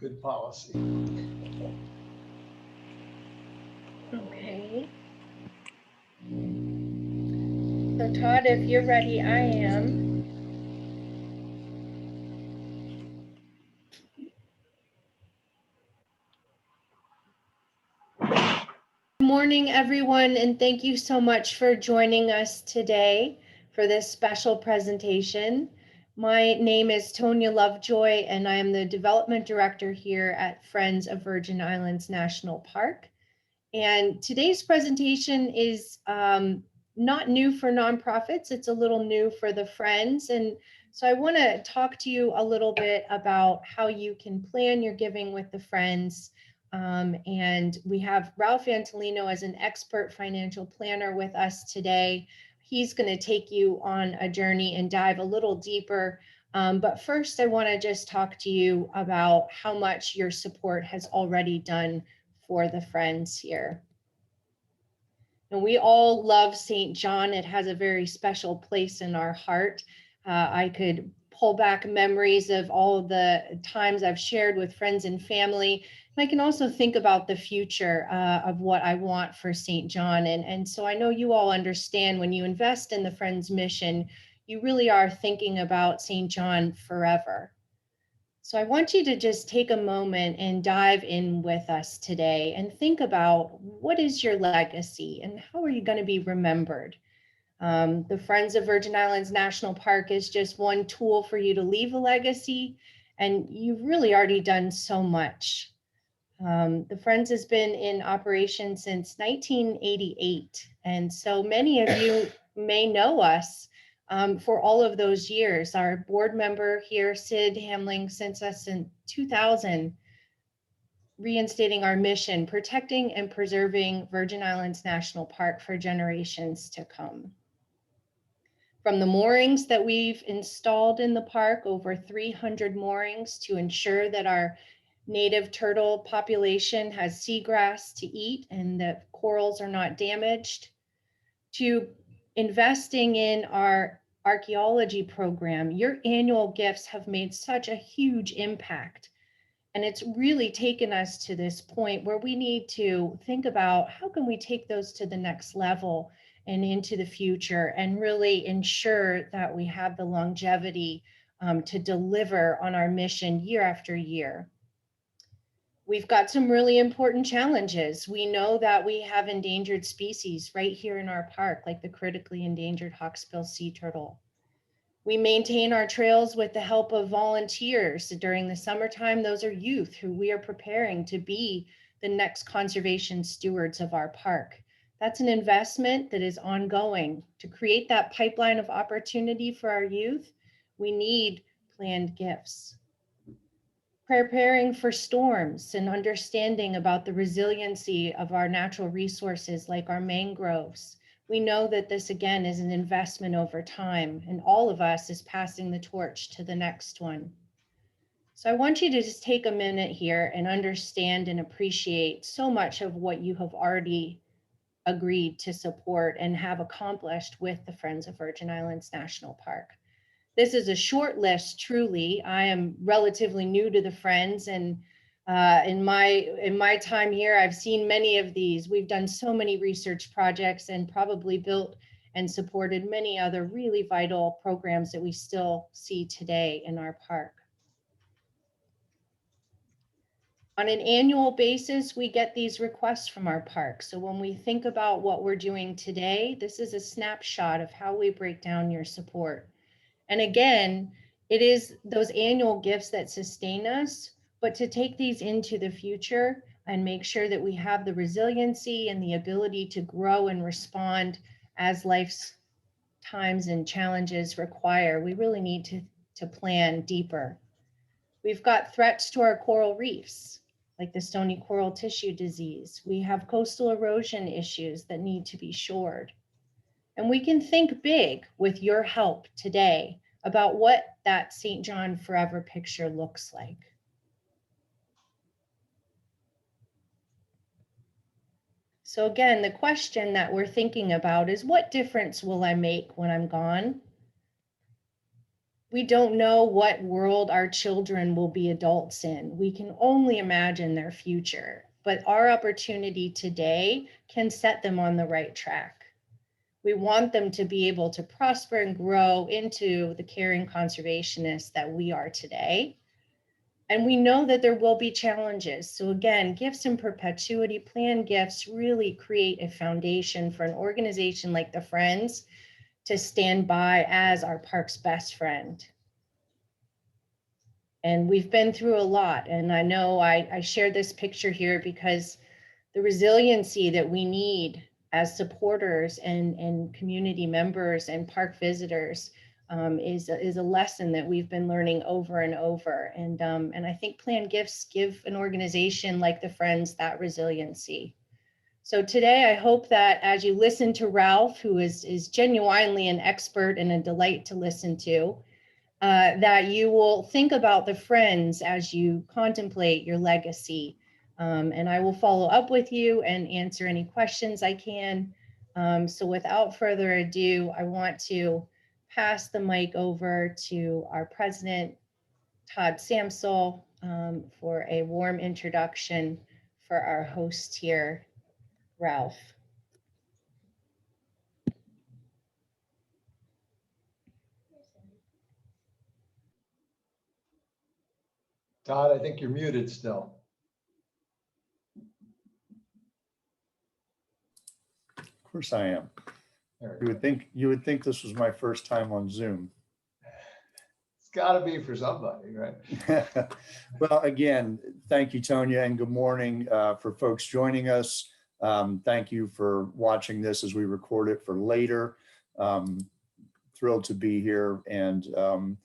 good policy. Okay. So Todd, if you're ready, I am. Good morning, everyone, and thank you so much for joining us today for this special presentation. My name is Tonya Lovejoy, and I am the Development Director here at Friends of Virgin Islands National Park. And today's presentation is not new for nonprofits, it's a little new for the Friends. And so I want to talk to you a little bit about how you can plan your giving with the Friends. And we have Ralph Antolino as an expert financial planner with us today. He's going to take you on a journey and dive a little deeper. But first, I want to just talk to you about how much your support has already done for the Friends here. And we all love St. John. It has a very special place in our heart. I could pull back memories of all the times I've shared with friends and family. And I can also think about the future of what I want for St. John. And so I know you all understand when you invest in the Friends mission, you really are thinking about St. John forever. So I want you to just take a moment and dive in with us today and think about what is your legacy and how are you going to be remembered? The Friends of Virgin Islands National Park is just one tool for you to leave a legacy, and you've really already done so much. The Friends has been in operation since 1988, and so many of you may know us for all of those years. Our board member here, Sid Hamling, sent us in 2000, reinstating our mission, protecting and preserving Virgin Islands National Park for generations to come. From the moorings that we've installed in the park, over 300 moorings to ensure that our native turtle population has seagrass to eat and that corals are not damaged, to investing in our archaeology program. Your annual gifts have made such a huge impact. And it's really taken us to this point where we need to think about how can we take those to the next level and into the future and really ensure that we have the longevity to deliver on our mission year after year. We've got some really important challenges. We know that we have endangered species right here in our park, like the critically endangered hawksbill sea turtle. We maintain our trails with the help of volunteers. During the summertime, those are youth who we are preparing to be the next conservation stewards of our park. That's an investment that is ongoing. To create that pipeline of opportunity for our youth, we need planned gifts. Preparing for storms and understanding about the resiliency of our natural resources like our mangroves. We know that this again is an investment over time, and all of us is passing the torch to the next one. So I want you to just take a minute here and understand and appreciate so much of what you have already agreed to support and have accomplished with the Friends of Virgin Islands National Park. This is a short list, truly. I am relatively new to the Friends, and in my time here, I've seen many of these. We've done so many research projects and probably built and supported many other really vital programs that we still see today in our park. On an annual basis, we get these requests from our park. So when we think about what we're doing today, this is a snapshot of how we break down your support. And again, it is those annual gifts that sustain us, but to take these into the future and make sure that we have the resiliency and the ability to grow and respond as life's times and challenges require, we really need to plan deeper. We've got threats to our coral reefs, like the stony coral tissue disease. We have coastal erosion issues that need to be shored. And we can think big with your help today about what that St. John Forever picture looks like. So again, the question that we're thinking about is, what difference will I make when I'm gone? We don't know what world our children will be adults in. We can only imagine their future, but our opportunity today can set them on the right track. We want them to be able to prosper and grow into the caring conservationists that we are today. And we know that there will be challenges. So again, gifts in perpetuity, plan gifts really create a foundation for an organization like the Friends to stand by as our park's best friend. And we've been through a lot. And I know I shared this picture here because the resiliency that we need as supporters and community members and park visitors is a lesson that we've been learning over and over. And I think planned gifts give an organization like the Friends that resiliency. So today, I hope that as you listen to Ralph, who is genuinely an expert and a delight to listen to, that you will think about the Friends as you contemplate your legacy. And I will follow up with you and answer any questions I can. So without further ado, I want to pass the mic over to our president, Todd Samsel, for a warm introduction for our host here, Ralph. Todd, I think you're muted still. Of course I am. You would think this was my first time on Zoom. It's got to be for somebody, right? Well, again, thank you, Tonya, and good morning for folks joining us. Thank you for watching this as we record it for later. Thrilled to be here, and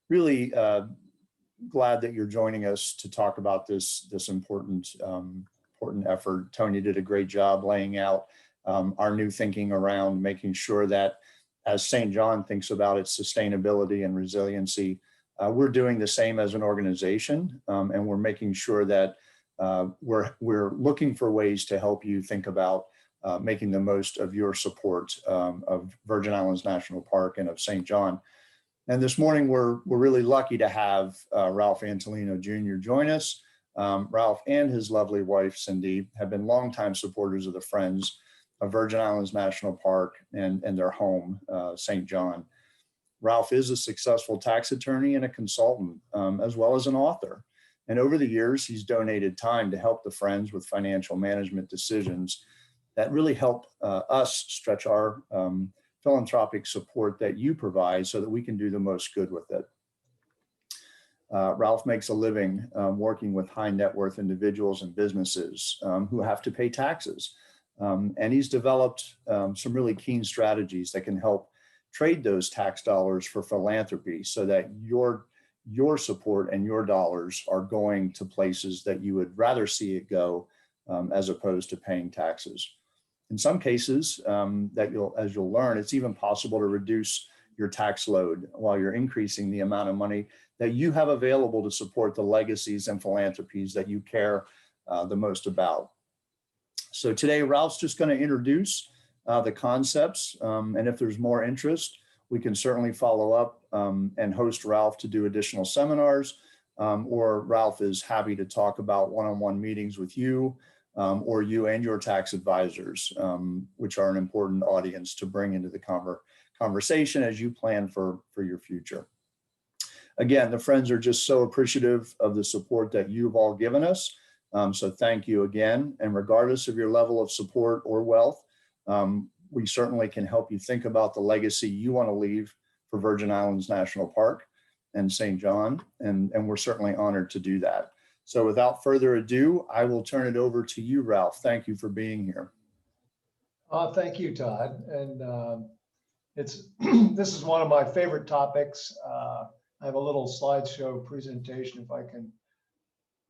really glad that you're joining us to talk about this important effort. Tonya did a great job laying out our new thinking around making sure that as St. John thinks about its sustainability and resiliency, we're doing the same as an organization, and we're making sure that we're looking for ways to help you think about making the most of your support of Virgin Islands National Park and of St. John. And this morning, we're really lucky to have Ralph Antolino Jr. join us. Ralph and his lovely wife, Cindy, have been longtime supporters of the Friends of Virgin Islands National Park and their home, St. John. Ralph is a successful tax attorney and a consultant, as well as an author. And over the years, he's donated time to help the Friends with financial management decisions that really help us stretch our philanthropic support that you provide so that we can do the most good with it. Ralph makes a living working with high net worth individuals and businesses who have to pay taxes. And he's developed some really keen strategies that can help trade those tax dollars for philanthropy so that your support and your dollars are going to places that you would rather see it go as opposed to paying taxes. In some cases, as you'll learn, it's even possible to reduce your tax load while you're increasing the amount of money that you have available to support the legacies and philanthropies that you care the most about. So today, Ralph's just going to introduce the concepts, and if there's more interest, we can certainly follow up and host Ralph to do additional seminars, or Ralph is happy to talk about one-on-one meetings with you, or you and your tax advisors, which are an important audience to bring into the conversation as you plan for your future. Again, the Friends are just so appreciative of the support that you've all given us. So thank you again. And regardless of your level of support or wealth, we certainly can help you think about the legacy you want to leave for Virgin Islands National Park and St. John. And we're certainly honored to do that. So without further ado, I will turn it over to you, Ralph. Thank you for being here. Thank you, Todd. And this is one of my favorite topics. I have a little slideshow presentation, if I can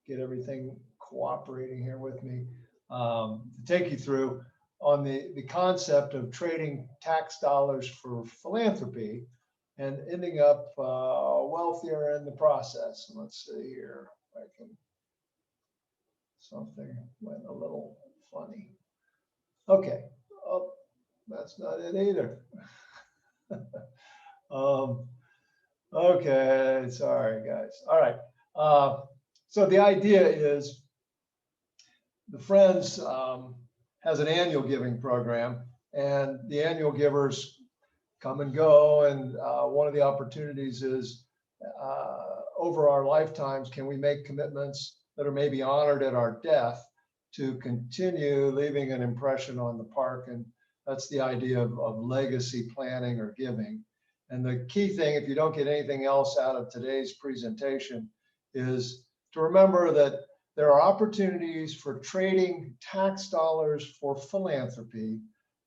get everything cooperating here with me, to take you through on the concept of trading tax dollars for philanthropy and ending up wealthier in the process. Let's see here if I can. Something went a little funny. Okay, oh, that's not it either. Okay, sorry, guys. All right. So the idea is the Friends has an annual giving program, and the annual givers come and go. And one of the opportunities is over our lifetimes, can we make commitments that are maybe honored at our death to continue leaving an impression on the park? And that's the idea of legacy planning or giving. And the key thing, if you don't get anything else out of today's presentation, is to remember that there are opportunities for trading tax dollars for philanthropy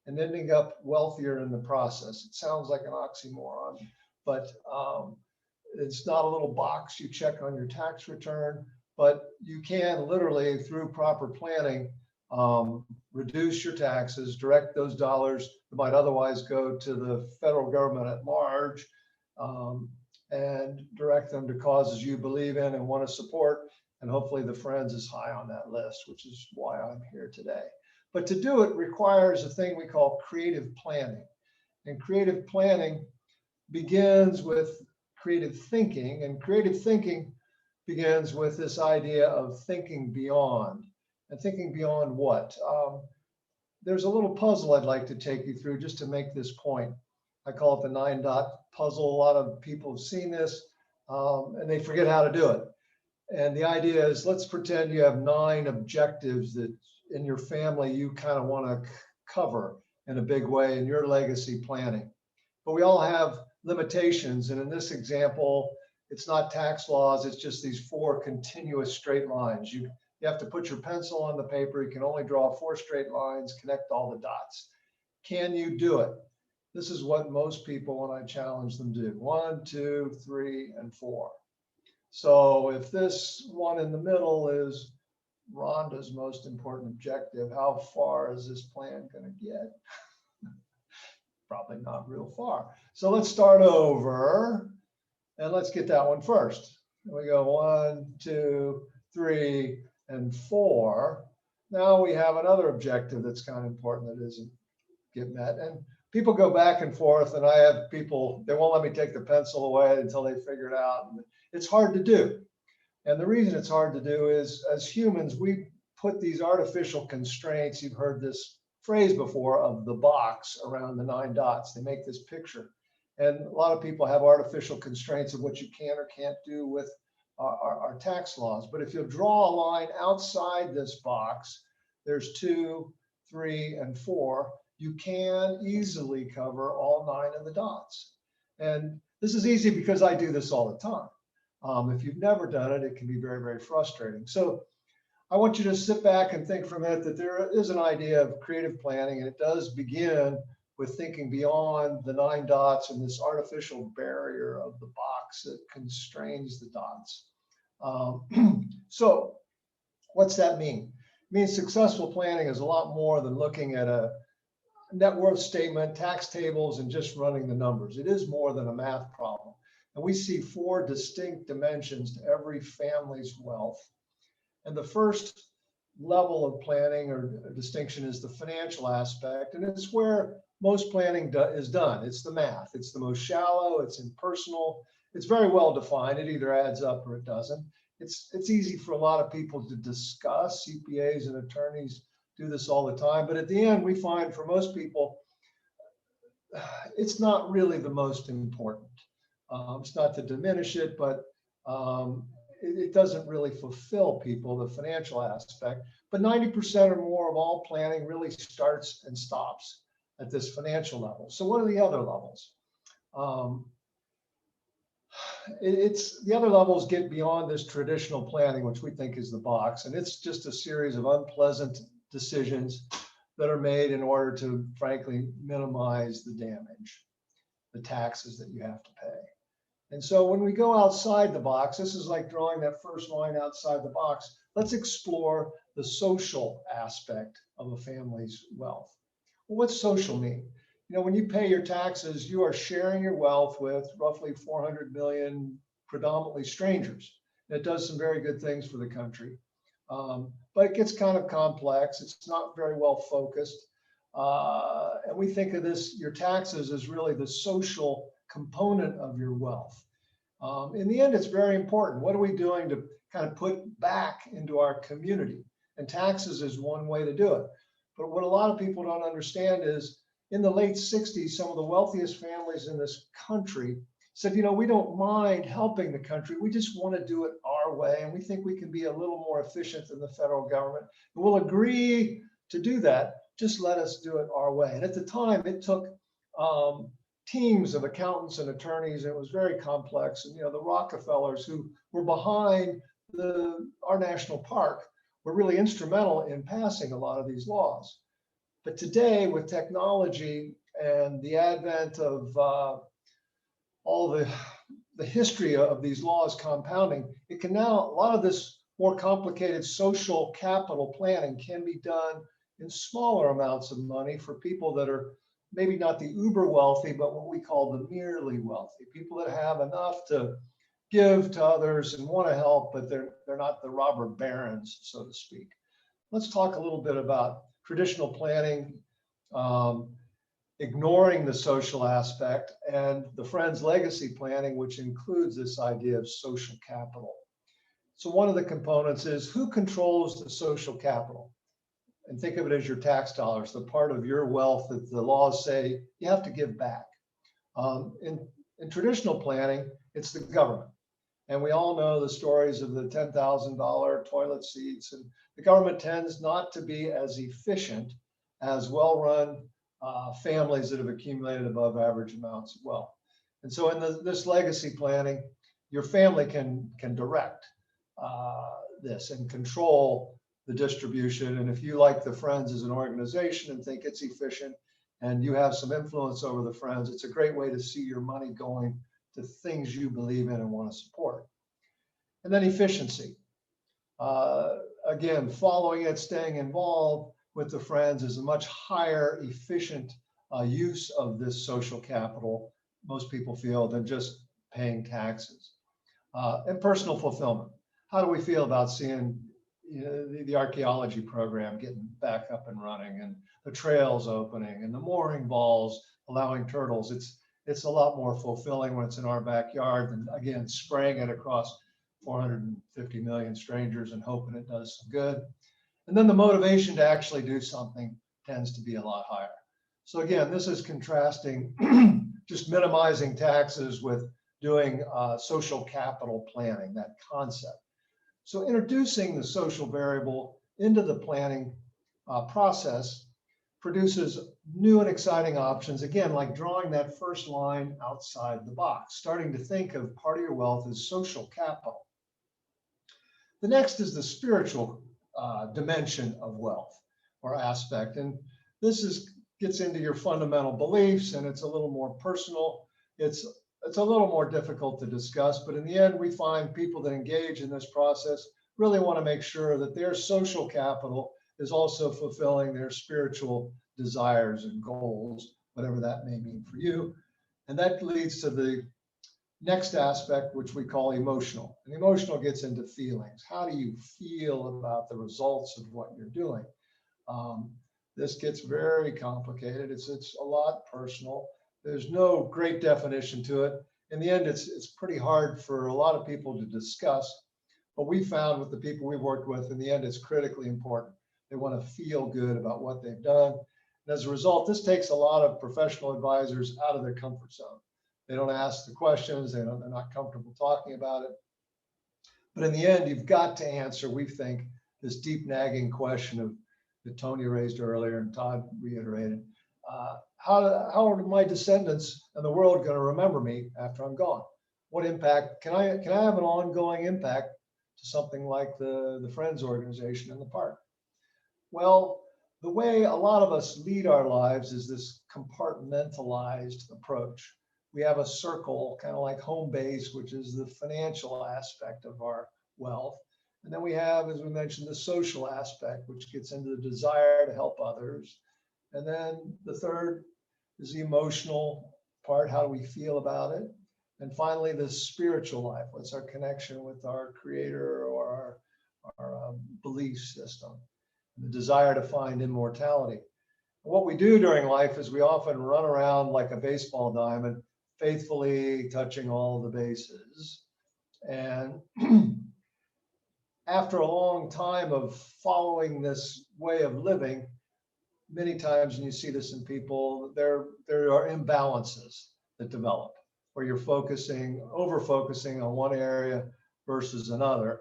and ending up wealthier in the process. It sounds like an oxymoron, but it's not a little box you check on your tax return, but you can literally, through proper planning, reduce your taxes, direct those dollars that might otherwise go to the federal government at large, and direct them to causes you believe in and want to support. And hopefully the Friends is high on that list, which is why I'm here today. But to do it requires a thing we call creative planning. And creative planning begins with creative thinking, and creative thinking begins with this idea of thinking beyond. And thinking beyond what? There's a little puzzle I'd like to take you through just to make this point. I call it the 9-dot puzzle. A lot of people have seen this, and they forget how to do it. And the idea is, let's pretend you have 9 objectives that in your family you kind of want to cover in a big way in your legacy planning. But we all have limitations. And in this example, it's not tax laws, it's just these 4 continuous straight lines. You have to put your pencil on the paper. You can only draw 4 straight lines, connect all the dots. Can you do it? This is what most people, when I challenge them, do. 1, 2, 3, and 4. So if this one in the middle is Rhonda's most important objective, how far is this plan going to get? Probably not real far. So let's start over and let's get that one first. We go 1, 2, 3, and 4. Now we have another objective that's kind of important that isn't get met. And people go back and forth, and I have people, they won't let me take the pencil away until they figure it out. And it's hard to do. And the reason it's hard to do is, as humans, we put these artificial constraints. You've heard this phrase before of the box around the 9 dots. They make this picture. And a lot of people have artificial constraints of what you can or can't do with our tax laws. But if you draw a line outside this box, there's 2, 3, and 4. You can easily cover all 9 of the dots. And this is easy because I do this all the time. If you've never done it, it can be very, very frustrating. So I want you to sit back and think for a minute that there is an idea of creative planning, and it does begin with thinking beyond the 9 dots and this artificial barrier of the box that constrains the dots. So what's that mean? It means successful planning is a lot more than looking at a net worth statement, tax tables, and just running the numbers. It is more than a math problem. And we see 4 distinct dimensions to every family's wealth. And the first level of planning or distinction is the financial aspect. And it's where most planning is done. It's the math. It's the most shallow. It's impersonal. It's very well defined. It either adds up or it doesn't. It's easy for a lot of people to discuss. CPAs and attorneys do this all the time. But at the end, we find for most people, it's not really the most important. It's not to diminish it, but it doesn't really fulfill people, the financial aspect. But 90% or more of all planning really starts and stops at this financial level. So what are the other levels? The other levels get beyond this traditional planning, which we think is the box. And it's just a series of unpleasant decisions that are made in order to, frankly, minimize the damage, the taxes that you have to pay. And so when we go outside the box, this is like drawing that first line outside the box. Let's explore the social aspect of a family's wealth. Well, what's social mean? You know, when you pay your taxes, you are sharing your wealth with roughly 400 million predominantly strangers. And it does some very good things for the country. But it gets kind of complex. It's not very well focused. And we think of this, your taxes, as really the social component of your wealth. In the end, it's very important. What are we doing to kind of put back into our community? And taxes is one way to do it. But what a lot of people don't understand is in the late 60s, some of the wealthiest families in this country said, you know, we don't mind helping the country. We just want to do it our way. And we think we can be a little more efficient than the federal government. And we'll agree to do that. Just let us do it our way. And at the time, it took teams of accountants and attorneys. It was very complex. And, you know, the Rockefellers who were behind our national park were really instrumental in passing a lot of these laws. But today, with technology and the advent of all the history of these laws compounding, it can now, a lot of this more complicated social capital planning can be done in smaller amounts of money for people that are maybe not the uber wealthy, but what we call the merely wealthy, people that have enough to give to others and want to help, but they're not the robber barons, so to speak. Let's talk a little bit about traditional planning, ignoring the social aspect, and the Friends legacy planning, which includes this idea of social capital. So one of the components is who controls the social capital? And think of it as your tax dollars, the part of your wealth that the laws say you have to give back. In traditional planning, it's the government. And we all know the stories of the $10,000 toilet seats. And the government tends not to be as efficient as well-run families that have accumulated above average amounts of wealth. And so in this legacy planning, your family can direct this and control the distribution. And if you like the Friends as an organization and think it's efficient and you have some influence over the Friends, it's a great way to see your money going to things you believe in and want to support. And then efficiency. Again, following it, staying involved with the Friends is a much higher efficient use of this social capital, most people feel, than just paying taxes. And personal fulfillment. How do we feel about seeing the archaeology program getting back up and running, and the trails opening, and the mooring balls allowing turtles? It's a lot more fulfilling when it's in our backyard than, again, spraying it across 450 million strangers and hoping it does some good. And then the motivation to actually do something tends to be a lot higher. So again, this is contrasting just minimizing taxes with doing social capital planning, that concept. So introducing the social variable into the planning process produces new and exciting options, again, like drawing that first line outside the box, starting to think of part of your wealth as social capital. The next is the spiritual dimension of wealth or aspect. And this gets into your fundamental beliefs, and it's a little more personal. It's a little more difficult to discuss, but in the end, we find people that engage in this process really want to make sure that their social capital is also fulfilling their spiritual desires and goals, whatever that may mean for you. And that leads to the next aspect, which we call emotional. And emotional gets into feelings. How do you feel about the results of what you're doing? This gets very complicated. It's a lot personal. There's no great definition to it. In the end, it's pretty hard for a lot of people to discuss. But we found with the people we've worked with, in the end, it's critically important. They want to feel good about what they've done. And as a result, this takes a lot of professional advisors out of their comfort zone. They don't ask the questions. They're not comfortable talking about it. But in the end, you've got to answer, we think, this deep nagging question that Tony raised earlier and Todd reiterated. How are my descendants and the world going to remember me after I'm gone? What impact can I have an ongoing impact to something like the Friends organization in the park? Well, the way a lot of us lead our lives is this compartmentalized approach. We have a circle, kind of like home base, which is the financial aspect of our wealth. And then we have, as we mentioned, the social aspect, which gets into the desire to help others. And then the third is the emotional part. How do we feel about it? And finally, the spiritual life. What's our connection with our creator or our belief system? And the desire to find immortality. What we do during life is we often run around like a baseball diamond, faithfully touching all the bases. And after a long time of following this way of living, many times, and you see this in people, there are imbalances that develop where you're over focusing on one area versus another.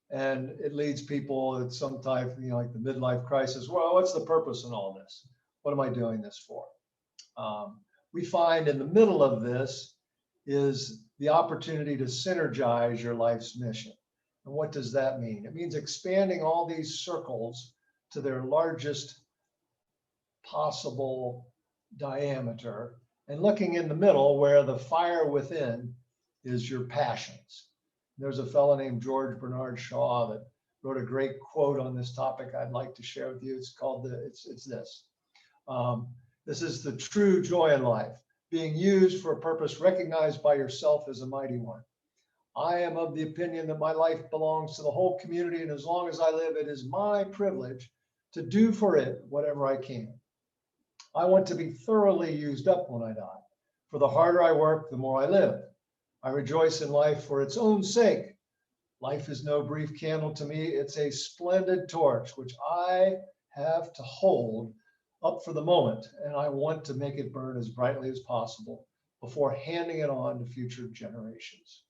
And it leads people at some type, like the midlife crisis. Well, what's the purpose in all this? What am I doing this for? We find in the middle of this is the opportunity to synergize your life's mission. And what does that mean? It means expanding all these circles to their largest possible diameter and looking in the middle where the fire within is your passions. There's a fellow named George Bernard Shaw that wrote a great quote on this topic I'd like to share with you. It's called it's this. This is the true joy in life, being used for a purpose recognized by yourself as a mighty one. I am of the opinion that my life belongs to the whole community, and as long as I live, it is my privilege to do for it whatever I can. I want to be thoroughly used up when I die, for the harder I work, the more I live. I rejoice in life for its own sake. Life is no brief candle to me. It's a splendid torch, which I have to hold up for the moment, and I want to make it burn as brightly as possible before handing it on to future generations.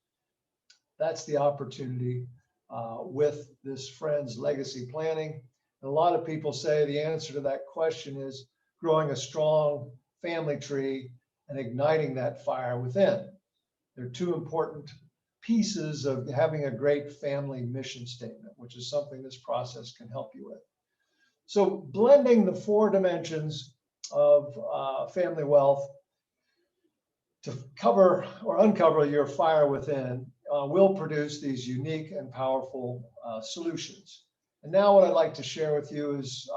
That's the opportunity with this Friends Legacy Planning. And a lot of people say the answer to that question is growing a strong family tree and igniting that fire within. They're two important pieces of having a great family mission statement, which is something this process can help you with. So blending the four dimensions of family wealth to cover or uncover your fire within will produce these unique and powerful solutions. And now what I'd like to share with you is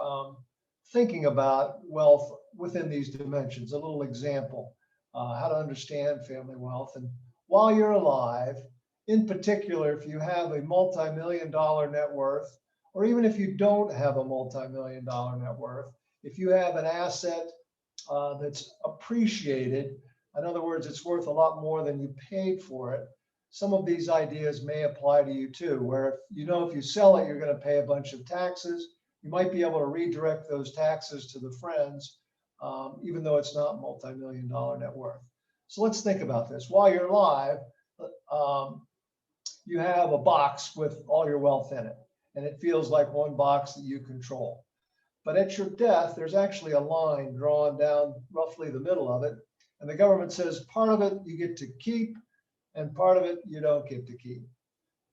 thinking about wealth within these dimensions, a little example, how to understand family wealth. And while you're alive, in particular, if you have a multi-million-dollar net worth, or even if you don't have a multi-million-dollar net worth, if you have an asset that's appreciated, in other words, it's worth a lot more than you paid for it, some of these ideas may apply to you too, where if you sell it, you're going to pay a bunch of taxes. You might be able to redirect those taxes to the friends, even though it's not multi-million-dollar net worth. So let's think about this. While you're alive, you have a box with all your wealth in it, and it feels like one box that you control. But at your death, there's actually a line drawn down roughly the middle of it, and the government says part of it you get to keep, and part of it you don't get to keep.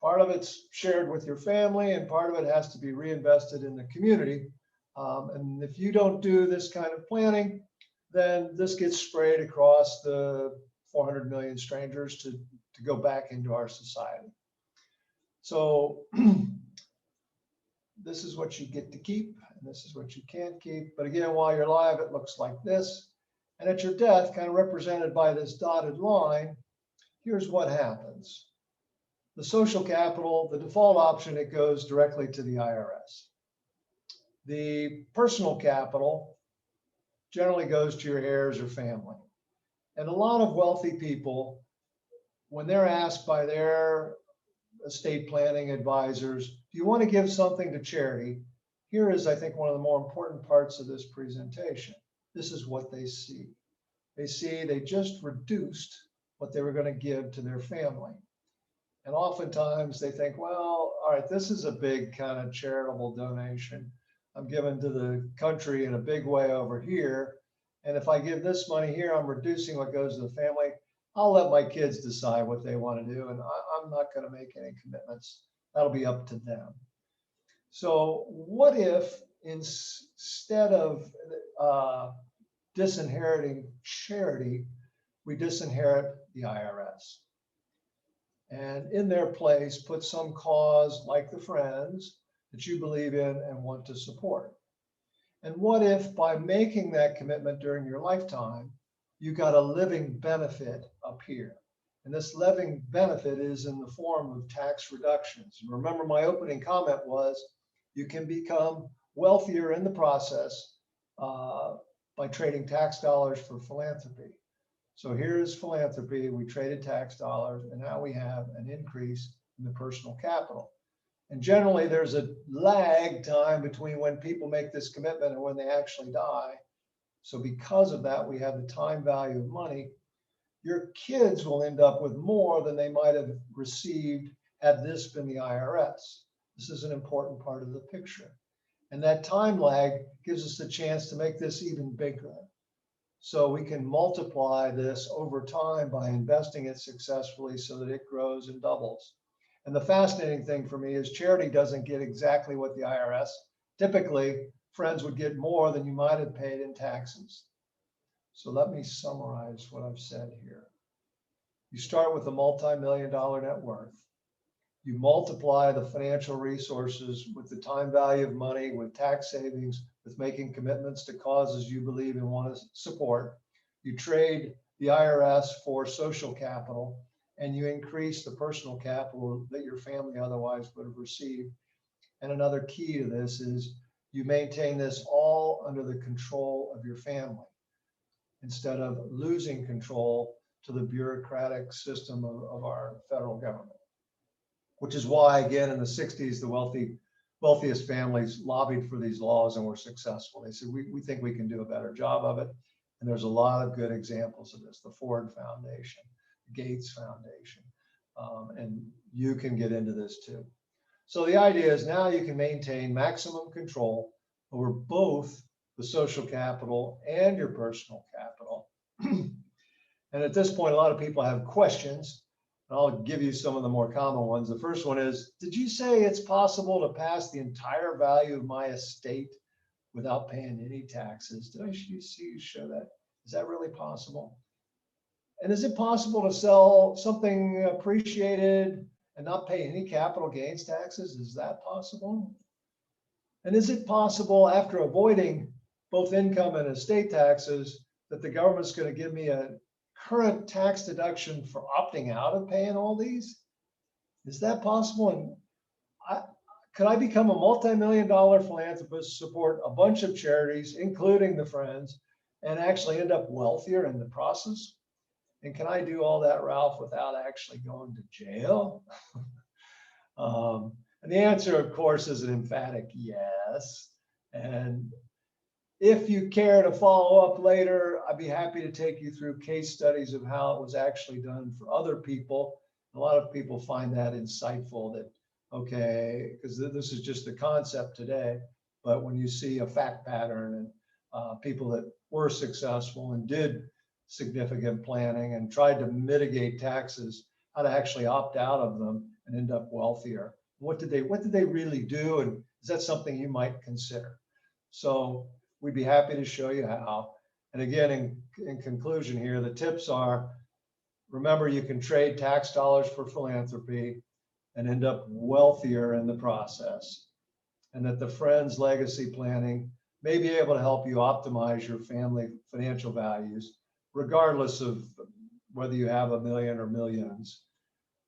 Part of it's shared with your family, and part of it has to be reinvested in the community. And if you don't do this kind of planning, then this gets sprayed across the 400 million strangers to go back into our society. So this is what you get to keep, and this is what you can't keep. But again, while you're alive, it looks like this. And at your death, kind of represented by this dotted line, here's what happens. The social capital, the default option, it goes directly to the IRS. The personal capital generally goes to your heirs or family. And a lot of wealthy people, when they're asked by their estate planning advisors, do you want to give something to charity? Here is, I think, one of the more important parts of this presentation. This is what they see. They see they just reduced what they were going to give to their family. And oftentimes they think, well, all right, this is a big kind of charitable donation. I'm giving to the country in a big way over here. And if I give this money here, I'm reducing what goes to the family. I'll let my kids decide what they want to do. And I'm not going to make any commitments. That'll be up to them. So what if instead of disinheriting charity, we disinherit the IRS? And in their place, put some cause like the Friends that you believe in and want to support. And what if by making that commitment during your lifetime, you got a living benefit up here? And this living benefit is in the form of tax reductions. And remember, my opening comment was you can become wealthier in the process by trading tax dollars for philanthropy. So here's philanthropy. We traded tax dollars, and now we have an increase in the personal capital. And generally, there's a lag time between when people make this commitment and when they actually die. So because of that, we have the time value of money. Your kids will end up with more than they might have received had this been the IRS. This is an important part of the picture. And that time lag gives us the chance to make this even bigger. So we can multiply this over time by investing it successfully so that it grows and doubles. And the fascinating thing for me is charity doesn't get exactly what the IRS. Typically, friends would get more than you might have paid in taxes. So let me summarize what I've said here. You start with a multi-million-dollar net worth. You multiply the financial resources with the time value of money, with tax savings, with making commitments to causes you believe and want to support. You trade the IRS for social capital, and you increase the personal capital that your family otherwise would have received. And another key to this is you maintain this all under the control of your family instead of losing control to the bureaucratic system of our federal government. Which is why, again, in the 60s, the wealthiest families lobbied for these laws and were successful. They said, we think we can do a better job of it. And there's a lot of good examples of this, the Ford Foundation, the Gates Foundation, and you can get into this too. So the idea is now you can maintain maximum control over both the social capital and your personal capital. And at this point, a lot of people have questions. I'll give you some of the more common ones. The first one is, did you say it's possible to pass the entire value of my estate without paying any taxes? Did I see you show that? Is that really possible? And is it possible to sell something appreciated and not pay any capital gains taxes? Is that possible? And is it possible, after avoiding both income and estate taxes, that the government's going to give me a current tax deduction for opting out of paying all these? Is that possible? And could I become a multi-million-dollar philanthropist, support a bunch of charities, including the Friends, and actually end up wealthier in the process? And can I do all that, Ralph, without actually going to jail? And the answer, of course, is an emphatic yes. And if you care to follow up later, I'd be happy to take you through case studies of how it was actually done for other people. A lot of people find that insightful, that, okay, because this is just the concept today, but when you see a fact pattern and people that were successful and did significant planning and tried to mitigate taxes, how to actually opt out of them and end up wealthier. What did they really do? And is that something you might consider? So we'd be happy to show you how. And again, in conclusion here, the tips are, remember, you can trade tax dollars for philanthropy and end up wealthier in the process. And that the Friends legacy planning may be able to help you optimize your family financial values, regardless of whether you have a million or millions.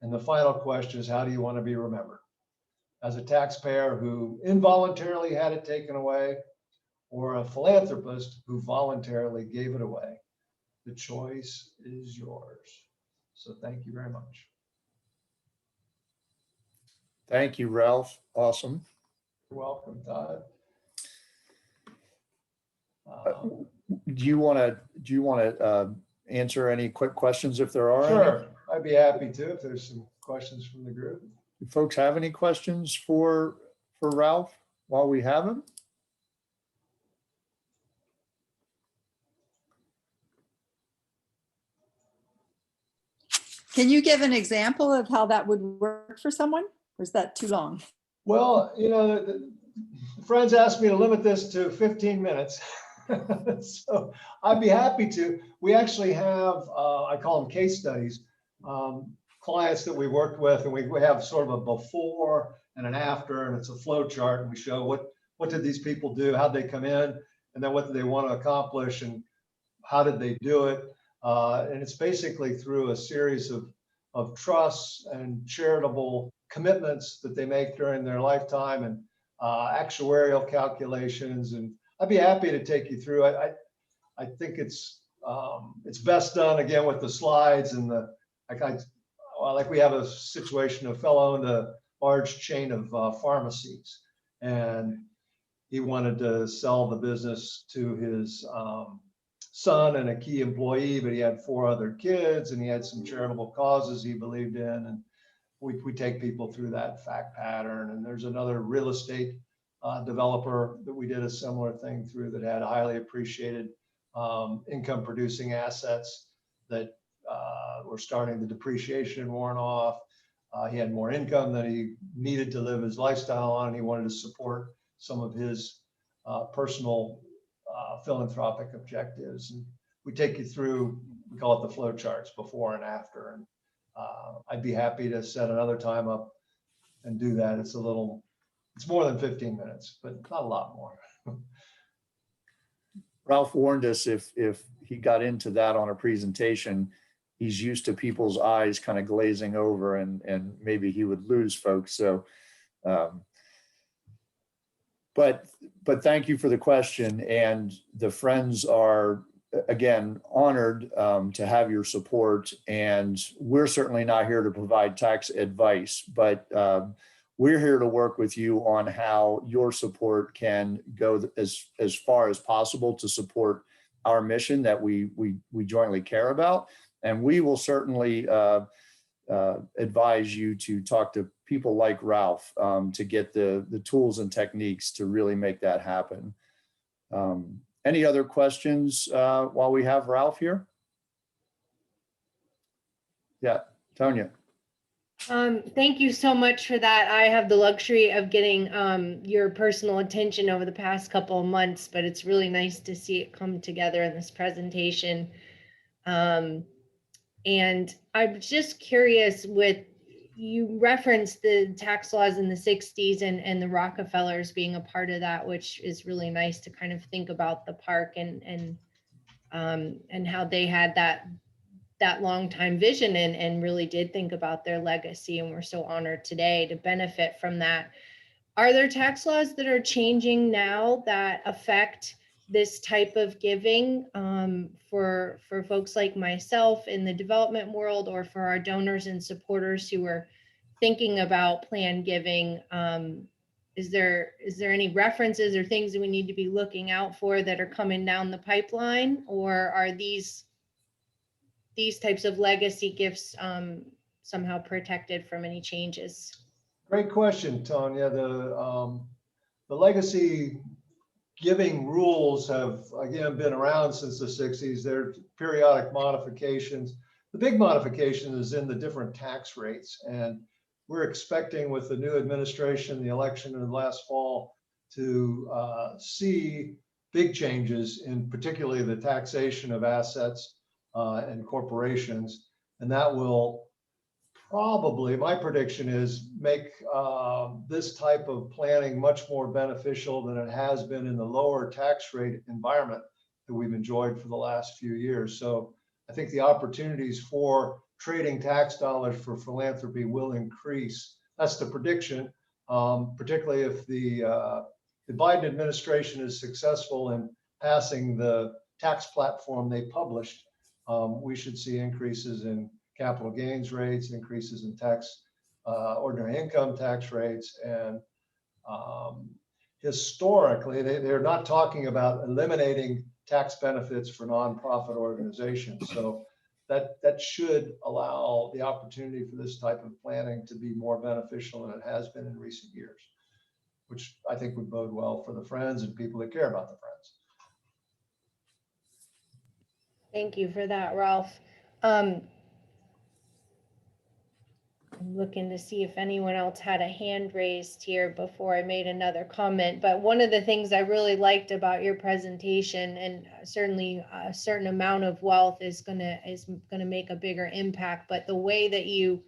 And the final question is, how do you want to be remembered? As a taxpayer who involuntarily had it taken away, or a philanthropist who voluntarily gave it away? The choice is yours. So thank you very much. Thank you, Ralph. Awesome. You're welcome, Todd. Do you want to answer any quick questions if there are any? Sure, I'd be happy to if there's some questions from the group. Do folks have any questions for Ralph while we have him? Can you give an example of how that would work for someone? Or is that too long? Well, you know, the Friends asked me to limit this to 15 minutes. So I'd be happy to. We actually have, I call them case studies, clients that we worked with, and we have sort of a before and an after, and it's a flow chart, and we show what did these people do, how'd they come in, and then what did they want to accomplish, and how did they do it. And it's basically through a series of trusts and charitable commitments that they make during their lifetime, and actuarial calculations. And I'd be happy to take you through. I think it's it's best done again with the slides and the, like we have a situation, a fellow owned a large chain of pharmacies, and he wanted to sell the business to his son and a key employee, but he had 4 other kids and he had some charitable causes he believed in. And we take people through that fact pattern. And there's another real estate developer that we did a similar thing through that had highly appreciated income producing assets that were starting the depreciation worn off. He had more income than he needed to live his lifestyle on, and he wanted to support some of his personal philanthropic objectives. And we take you through, we call it the flow charts, before and after. And I'd be happy to set another time up and do that. It's more than 15 minutes, but not a lot more. Ralph warned us if he got into that on a presentation, he's used to people's eyes kind of glazing over, and maybe he would lose folks. So, but thank you for the question. And the Friends are, again, honored to have your support. And we're certainly not here to provide tax advice, but we're here to work with you on how your support can go as far as possible to support our mission that we jointly care about. And we will certainly advise you to talk to people like Ralph to get the tools and techniques to really make that happen. Any other questions while we have Ralph here? Yeah, Tonya. Thank you so much for that. I have the luxury of getting your personal attention over the past couple of months, but it's really nice to see it come together in this presentation. And I'm just curious, you referenced the tax laws in the 60s and the Rockefellers being a part of that, which is really nice to kind of think about the park and how they had that long time vision and really did think about their legacy. And we're so honored today to benefit from that. Are there tax laws that are changing now that affect this type of giving for folks like myself in the development world, or for our donors and supporters who are thinking about planned giving? Is there any references or things that we need to be looking out for that are coming down the pipeline, or are these types of legacy gifts somehow protected from any changes? Great question, Tonya. The legacy giving rules have, again, been around since the 60s. There are periodic modifications. The big modification is in the different tax rates. And we're expecting, with the new administration, the election in last fall, to see big changes in particularly the taxation of assets and corporations. And that will probably, my prediction is, make this type of planning much more beneficial than it has been in the lower tax rate environment that we've enjoyed for the last few years. So I think the opportunities for trading tax dollars for philanthropy will increase. That's the prediction, particularly if the Biden administration is successful in passing the tax platform they published. We should see increases in capital gains rates, increases in ordinary income tax rates. And historically, they're not talking about eliminating tax benefits for nonprofit organizations. So that should allow the opportunity for this type of planning to be more beneficial than it has been in recent years, which I think would bode well for the Friends and people that care about the Friends. Thank you for that, Ralph. I'm looking to see if anyone else had a hand raised here before I made another comment. But one of the things I really liked about your presentation, and certainly a certain amount of wealth is gonna make a bigger impact, but the way that you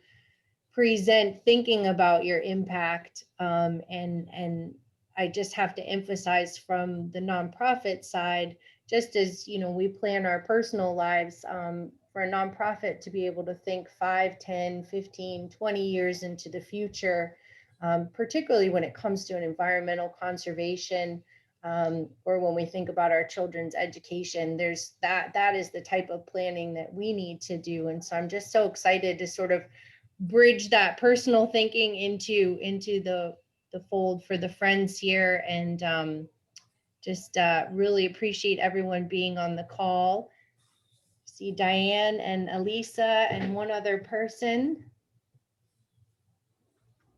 present thinking about your impact, and I just have to emphasize from the nonprofit side, just as we plan our personal lives, for a nonprofit to be able to think 5, 10, 15, 20 years into the future, particularly when it comes to an environmental conservation or when we think about our children's education, there's that is the type of planning that we need to do. And so I'm just so excited to sort of bridge that personal thinking into the fold for the friends here, and just really appreciate everyone being on the call. See Diane and Elisa and one other person.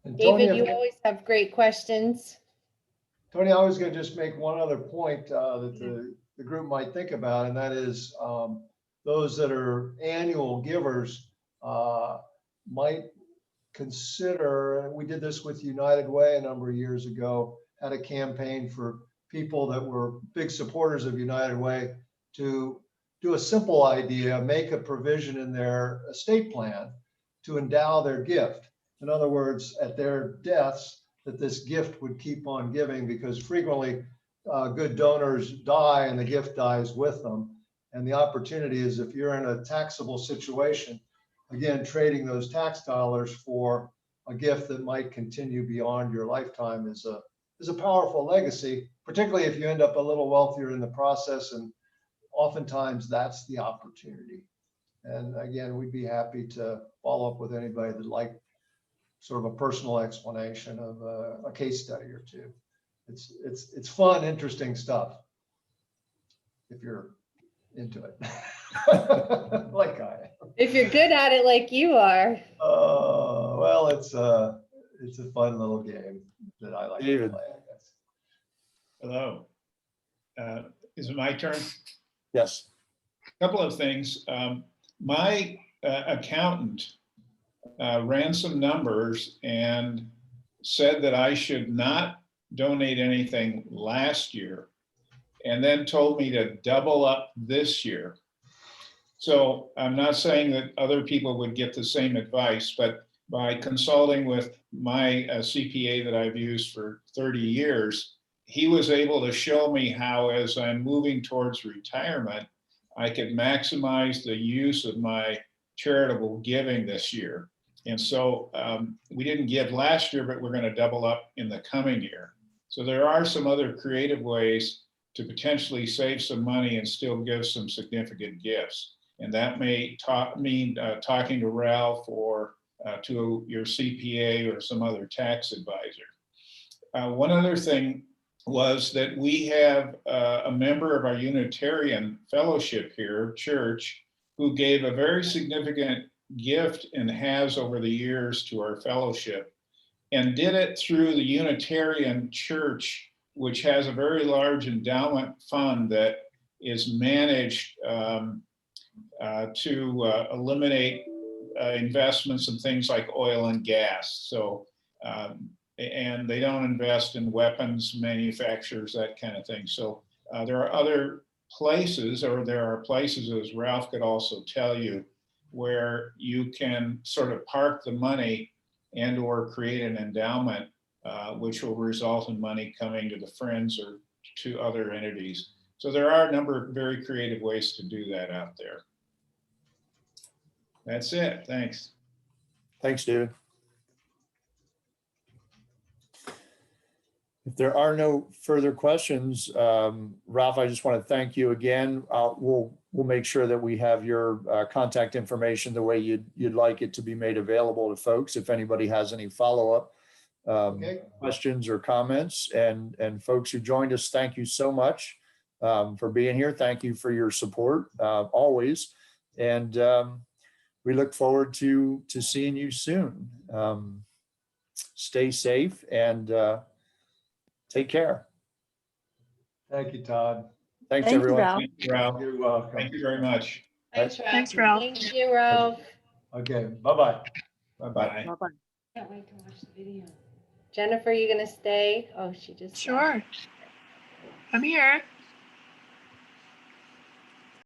And David, you always have great questions. Tony, I was going to just make one other point that the group might think about, and that is those that are annual givers might consider, we did this with United Way a number of years ago, had a campaign for people that were big supporters of United Way to do a simple idea, make a provision in their estate plan to endow their gift. In other words, at their deaths, that this gift would keep on giving, because frequently good donors die and the gift dies with them. And the opportunity is, if you're in a taxable situation, again, trading those tax dollars for a gift that might continue beyond your lifetime is a powerful legacy, particularly if you end up a little wealthier in the process. And oftentimes that's the opportunity. And again, we'd be happy to follow up with anybody that'd like sort of a personal explanation of a case study or two. It's fun, interesting stuff if you're into it, like I am. If you're good at it like you are. Well, it's a fun little game that I like to play, I guess. Hello. Is it my turn? Yes. A couple of things. My accountant ran some numbers and said that I should not donate anything last year, and then told me to double up this year. So I'm not saying that other people would get the same advice, but by consulting with my CPA that I've used for 30 years, he was able to show me how, as I'm moving towards retirement, I could maximize the use of my charitable giving this year. And so we didn't give last year, but we're going to double up in the coming year. So there are some other creative ways to potentially save some money and still give some significant gifts. And that may mean talking to Ralph or to your CPA or some other tax advisor. One other thing was that we have a member of our Unitarian fellowship here, church, who gave a very significant gift and has over the years to our fellowship, and did it through the Unitarian Church, which has a very large endowment fund that is managed to eliminate investments in things like oil and gas. So, and they don't invest in weapons manufacturers, that kind of thing. So there are other places, or there are places, as Ralph could also tell you, where you can sort of park the money and or create an endowment, which will result in money coming to the friends or to other entities. So there are a number of very creative ways to do that out there. That's it. Thanks. Thanks, David. If there are no further questions, Ralph, I just want to thank you again. We'll make sure that we have your contact information the way you'd like it to be made available to folks if anybody has any follow-up questions or comments. And folks who joined us, thank you so much for being here. Thank you for your support always. And we look forward to seeing you soon. Stay safe and take care. Thank you, Todd. Thanks, Thank you, everyone. Ralph. Thank you, Ralph. You're welcome. Thank you very much. Thanks, Ralph. Thanks, Ralph. Thank you, Ralph. Okay, bye-bye. Bye-bye. Bye-bye. Can't wait to watch the video. Jennifer, you gonna stay? Oh, she just. Sure. I'm here.